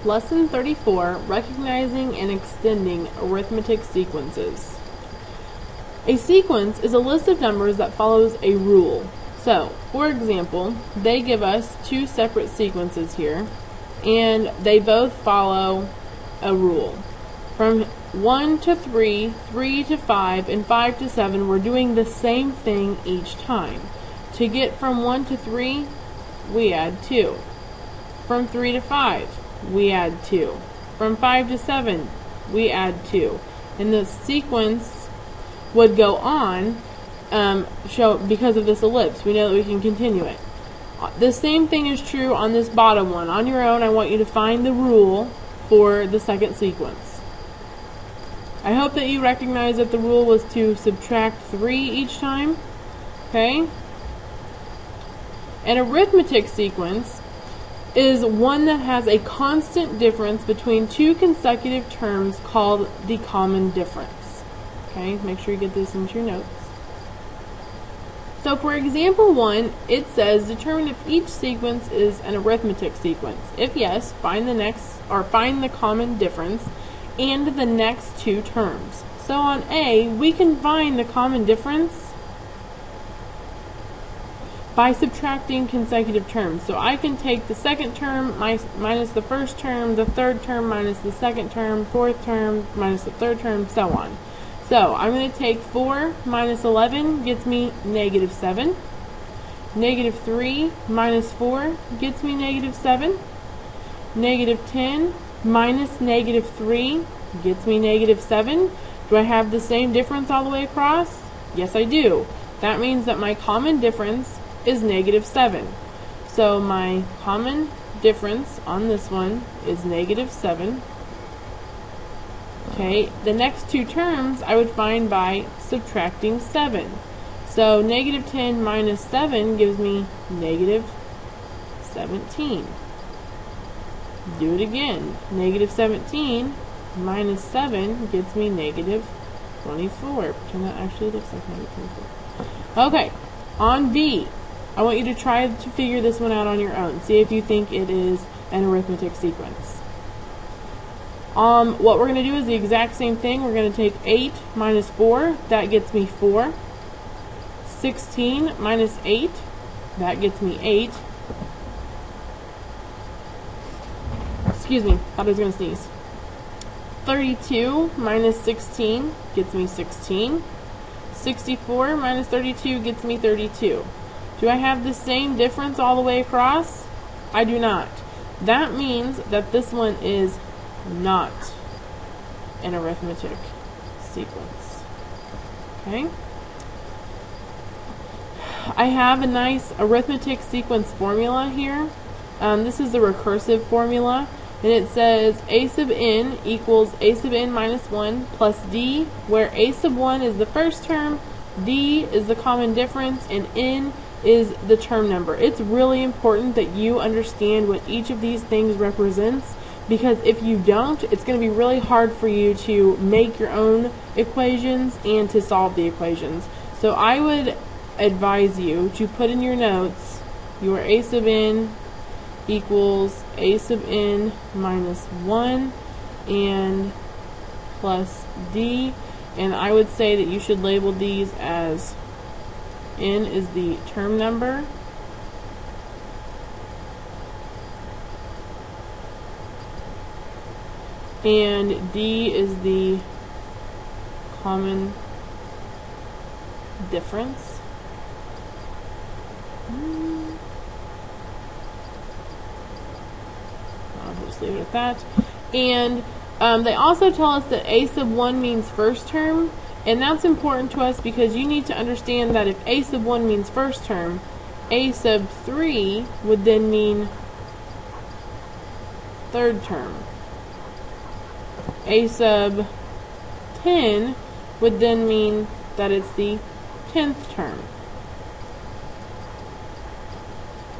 Lesson 34, Recognizing and Extending Arithmetic Sequences. A sequence is a list of numbers that follows a rule. So, for example, they give us two separate sequences here, and they both follow a rule. From 1 to 3, 3 to 5, and 5 to 7, we're doing the same thing each time. To get from 1 to 3, we add 2. From 3 to 5, we add 2. From 5 to 7, we add 2. And the sequence would go on because of this ellipse. We know that we can continue it. The same thing is true on this bottom one. On your own, I want you to find the rule for the second sequence. I hope that you recognize that the rule was to subtract 3 each time. Okay? An arithmetic sequence is one that has a constant difference between two consecutive terms called the common difference. Okay, make sure you get this into your notes. So for example 1, it says determine if each sequence is an arithmetic sequence. If yes, find the common difference and the next two terms. So on A, we can find the common difference by subtracting consecutive terms. So I can take the second term minus the first term, the third term minus the second term, fourth term minus the third term, so on. So I'm going to take 4 minus 11 gets me negative 7. Negative 3 minus 4 gets me negative 7. Negative 10 minus negative 3 gets me negative 7. Do I have the same difference all the way across? Yes, I do. That means that my common difference is negative 7. So my common difference on this one is negative 7. Okay, the next two terms I would find by subtracting 7. So negative 10 minus 7 gives me negative 17. Do it again. Negative 17 minus 7 gets me negative 24. Pretend that actually looks like negative 24. Okay, on B, I want you to try to figure this one out on your own. See if you think it is an arithmetic sequence. What we're going to do is the exact same thing. We're going to take 8 minus 4. That gets me 4. 16 minus 8. That gets me 8. Excuse me. Thought I was going to sneeze. 32 minus 16 gets me 16. 64 minus 32 gets me 32. Do I have the same difference all the way across? I do not. That means that this one is not an arithmetic sequence. Okay? I have a nice arithmetic sequence formula here. This is the recursive formula, and it says a sub n equals a sub n minus 1 plus d, where a sub 1 is the first term, d is the common difference, and n is the term number. It's really important that you understand what each of these things represents, because if you don't, it's going to be really hard for you to make your own equations and to solve the equations. So I would advise you to put in your notes your a sub n equals a sub n minus 1 and plus d, and I would say that you should label these as n is the term number, and d is the common difference. I'll just leave it at that. And they also tell us that a sub 1 means first term, and that's important to us because you need to understand that if a sub 1 means first term, a sub 3 would then mean third term. A sub 10 would then mean that it's the 10th term.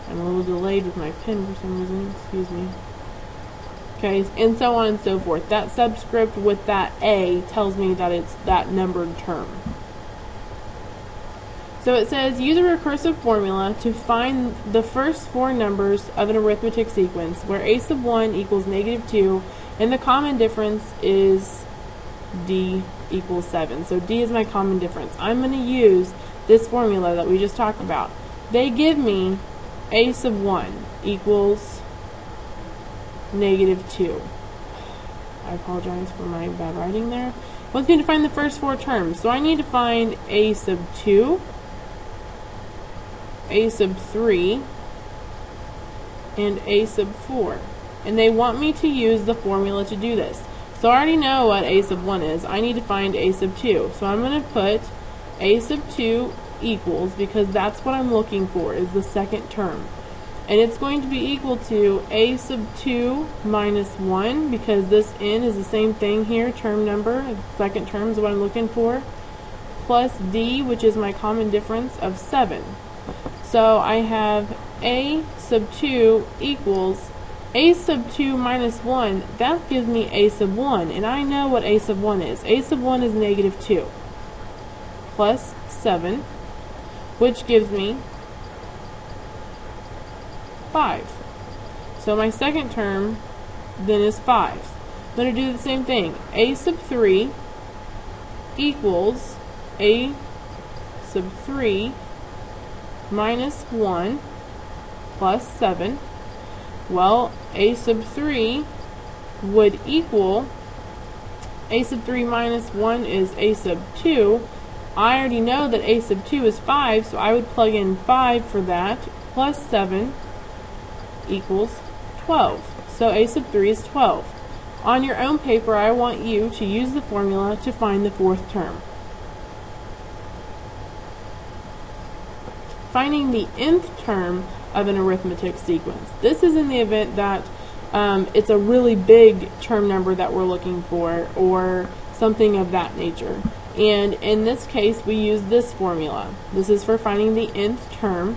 I'm a little delayed with my pen for some reason, excuse me. Okay, and so on and so forth. That subscript with that A tells me that it's that numbered term. So it says, use a recursive formula to find the first four numbers of an arithmetic sequence where a sub 1 equals -2 and the common difference is d equals 7. So d is my common difference. I'm going to use this formula that we just talked about. They give me a sub 1 equals -2. I apologize for my bad writing there. Wants me to find the first four terms. So I need to find a sub 2, a sub 3, and a sub 4. And they want me to use the formula to do this. So I already know what a sub 1 is. I need to find a sub 2. So I'm going to put a sub 2 equals, because that's what I'm looking for, is the second term. And it's going to be equal to a sub 2 minus 1, because this n is the same thing here, term number, second term is what I'm looking for, plus d, which is my common difference of 7. So I have a sub 2 equals a sub 2 minus 1, that gives me a sub 1, and I know what a sub 1 is. A sub 1 is -2 plus 7, which gives me 5. So my second term then is 5. I'm going to do the same thing. A sub 3 equals a sub 3 minus 1 plus 7. Well, a sub 3 would equal, a sub 3 minus 1 is a sub 2. I already know that a sub 2 is 5, so I would plug in 5 for that, plus 7 equals 12. So a sub 3 is 12. On your own paper, I want you to use the formula to find the fourth term. Finding the nth term of an arithmetic sequence. This is in the event that it's a really big term number that we're looking for, or something of that nature. And in this case, we use this formula. This is for finding the nth term.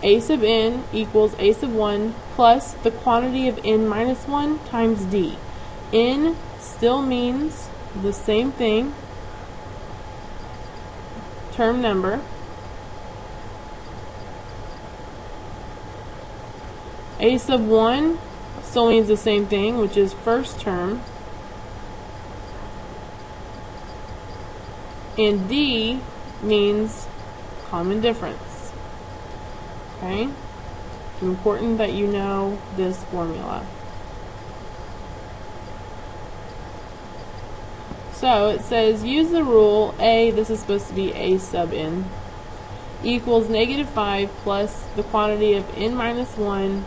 A sub n equals a sub 1 plus the quantity of n minus 1 times d. N still means the same thing, term number. A sub 1 still means the same thing, which is first term. And d means common difference. Okay? It's important that you know this formula. So it says, use the rule a, this is supposed to be a sub n, equals -5 plus the quantity of n minus 1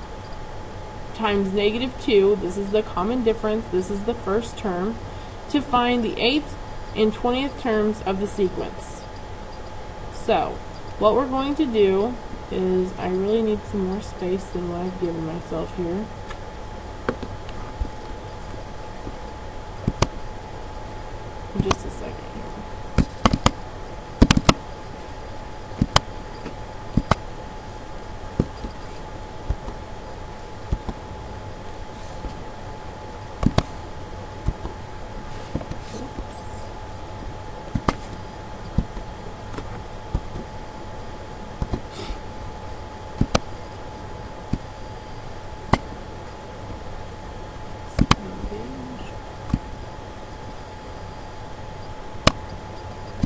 times -2, this is the common difference, this is the first term, to find the 8th and 20th terms of the sequence. So, what we're going to do is, I really need some more space than what I've given myself here. Just a second here.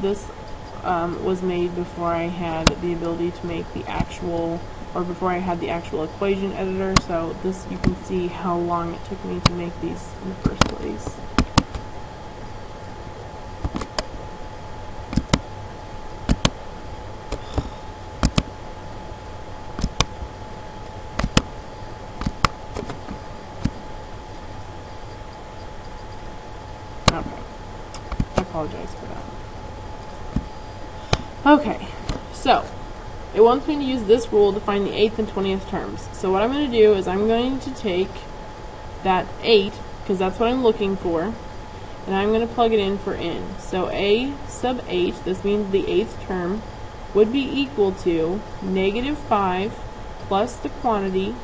This was made before I had the ability to make the actual, or before I had the actual equation editor, so this, you can see how long it took me to make these in the first place. Okay, I apologize for that. Okay, so it wants me to use this rule to find the 8th and 20th terms. So what I'm going to do is I'm going to take that 8, because that's what I'm looking for, and I'm going to plug it in for n. So a sub 8, this means the 8th term, would be equal to -5 plus the quantity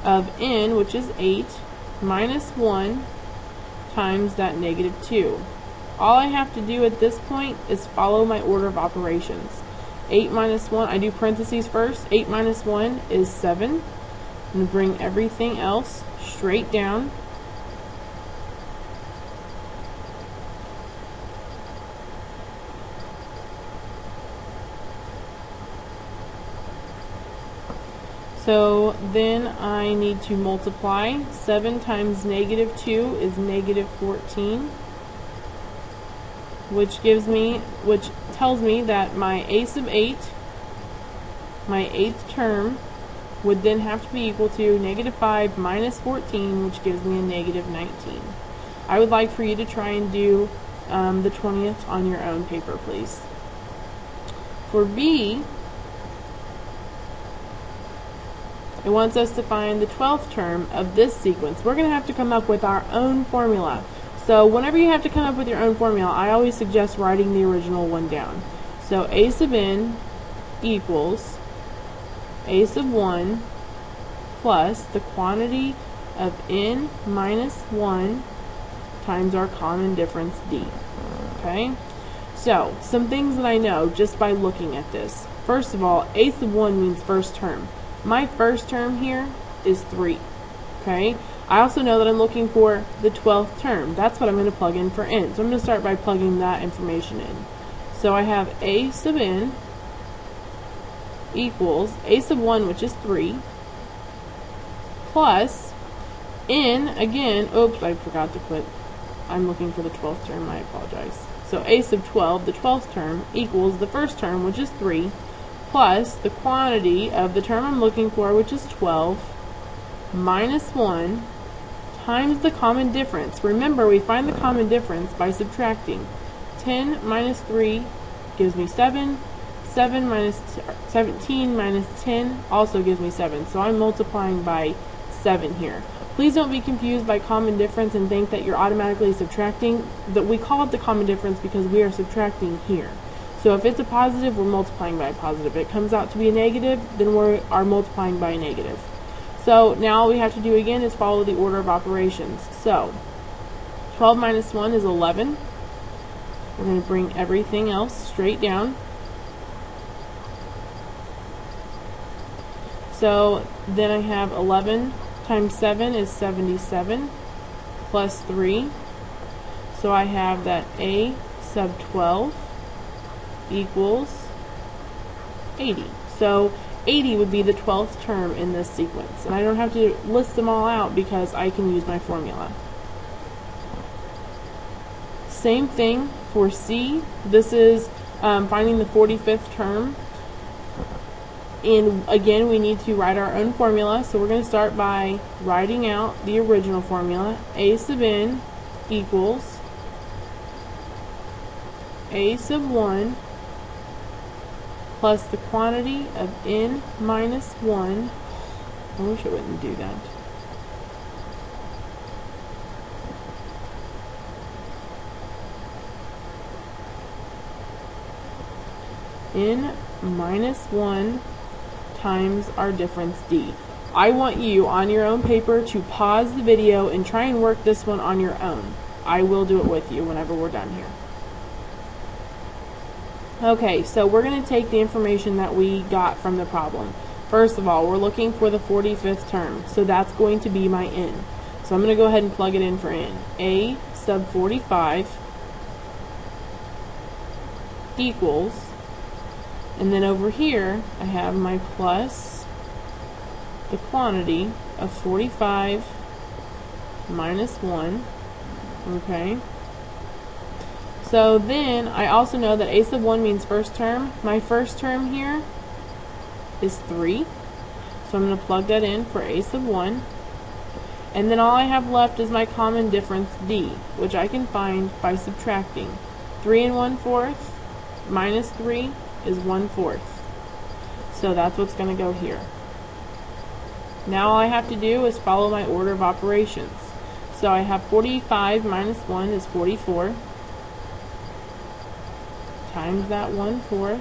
of n, which is 8, minus 1 times that -2. all I have to do at this point is follow my order of operations. 8 minus 1, I do parentheses first. 8 minus 1 is 7. I'm going to bring everything else straight down. So then I need to multiply. 7 times negative 2 is negative 14, which tells me that my a sub 8, my 8th term, would then have to be equal to negative 5 minus 14, which gives me a negative 19. I would like for you to try and do the 20th on your own paper, please. For B, it wants us to find the 12th term of this sequence. We're going to have to come up with our own formula. So whenever you have to come up with your own formula, I always suggest writing the original one down. So a sub n equals a sub 1 plus the quantity of n minus 1 times our common difference d. Okay? So, some things that I know just by looking at this. First of all, a sub 1 means first term. My first term here is 3. Okay? I also know that I'm looking for the 12th term. That's what I'm going to plug in for n. So I'm going to start by plugging that information in. So I have a sub n equals a sub 1, which is 3, plus n, again, oops, I forgot to put, I'm looking for the 12th term, I apologize. So a sub 12, the 12th term, equals the first term, which is 3, plus the quantity of the term I'm looking for, which is 12, minus 1, times the common difference. Remember, we find the common difference by subtracting. 10 minus 3 gives me 7. 17 minus 10 also gives me 7. So I'm multiplying by 7 here. Please don't be confused by common difference and think that you're automatically subtracting. That we call it the common difference because we are subtracting here. So if it's a positive, we're multiplying by a positive. If it comes out to be a negative, then we are multiplying by a negative. So now all we have to do again is follow the order of operations. So 12 minus 1 is 11. We're going to bring everything else straight down. So then I have 11 times 7 is 77 plus 3. So I have that a sub 12 equals 80. So 80 would be the 12th term in this sequence. And I don't have to list them all out because I can use my formula. Same thing for C. This is finding the 45th term. And again, we need to write our own formula. So we're going to start by writing out the original formula. A sub n equals a sub 1 plus the quantity of n minus 1. I wish I wouldn't do that. N minus 1 times our difference d. I want you on your own paper to pause the video and try and work this one on your own. I will do it with you whenever we're done here. Okay, so we're going to take the information that we got from the problem. First of all, we're looking for the 45th term, so that's going to be my n. So I'm going to go ahead and plug it in for n. A sub 45 equals, and then over here I have my plus the quantity of 45 minus 1. Okay. So then I also know that a sub 1 means first term. My first term here is 3. So I'm going to plug that in for a sub 1. And then all I have left is my common difference d, which I can find by subtracting. 3 and 1/4 minus 3 is 1/4. So that's what's going to go here. Now all I have to do is follow my order of operations. So I have 45 minus 1 is 44. Times that 1/4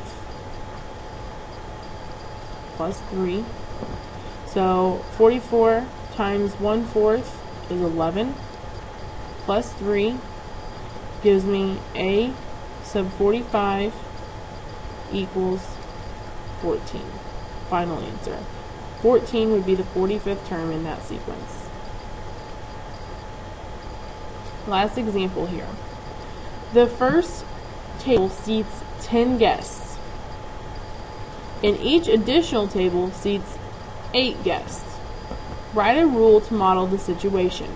plus 3. So 44 times 1/4 is 11 plus 3 gives me a sub 45 equals 14. Final answer. 14 would be the 45th term in that sequence. Last example here. The first table seats 10 guests, and each additional table seats 8 guests. Write a rule to model the situation.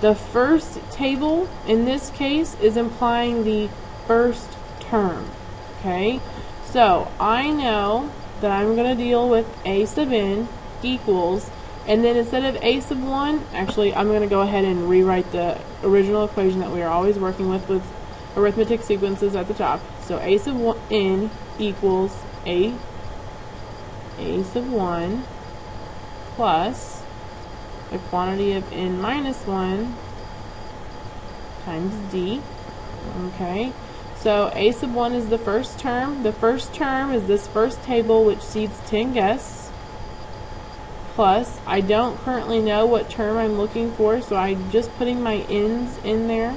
The first table, in this case, is implying the first term. Okay? So, I know that I'm going to deal with a sub n equals, and then instead of a sub 1, actually I'm going to go ahead and rewrite the original equation that we are always working with arithmetic sequences at the top. So a sub n equals a sub 1 plus a quantity of n minus 1 times d. Okay, so a sub 1 is the first term. The first term is this first table, which seats 10 guests, plus I don't currently know what term I'm looking for, so I'm just putting my n's in there.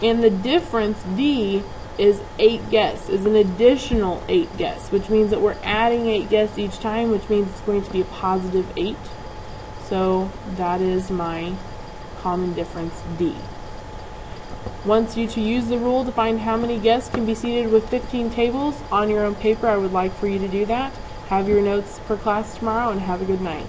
And the difference, d, is 8 guests, is an additional 8 guests, which means that we're adding 8 guests each time, which means it's going to be a positive 8. So that is my common difference, d. Wants you to use the rule to find how many guests can be seated with 15 tables on your own paper. I would like for you to do that. Have your notes for class tomorrow, and have a good night.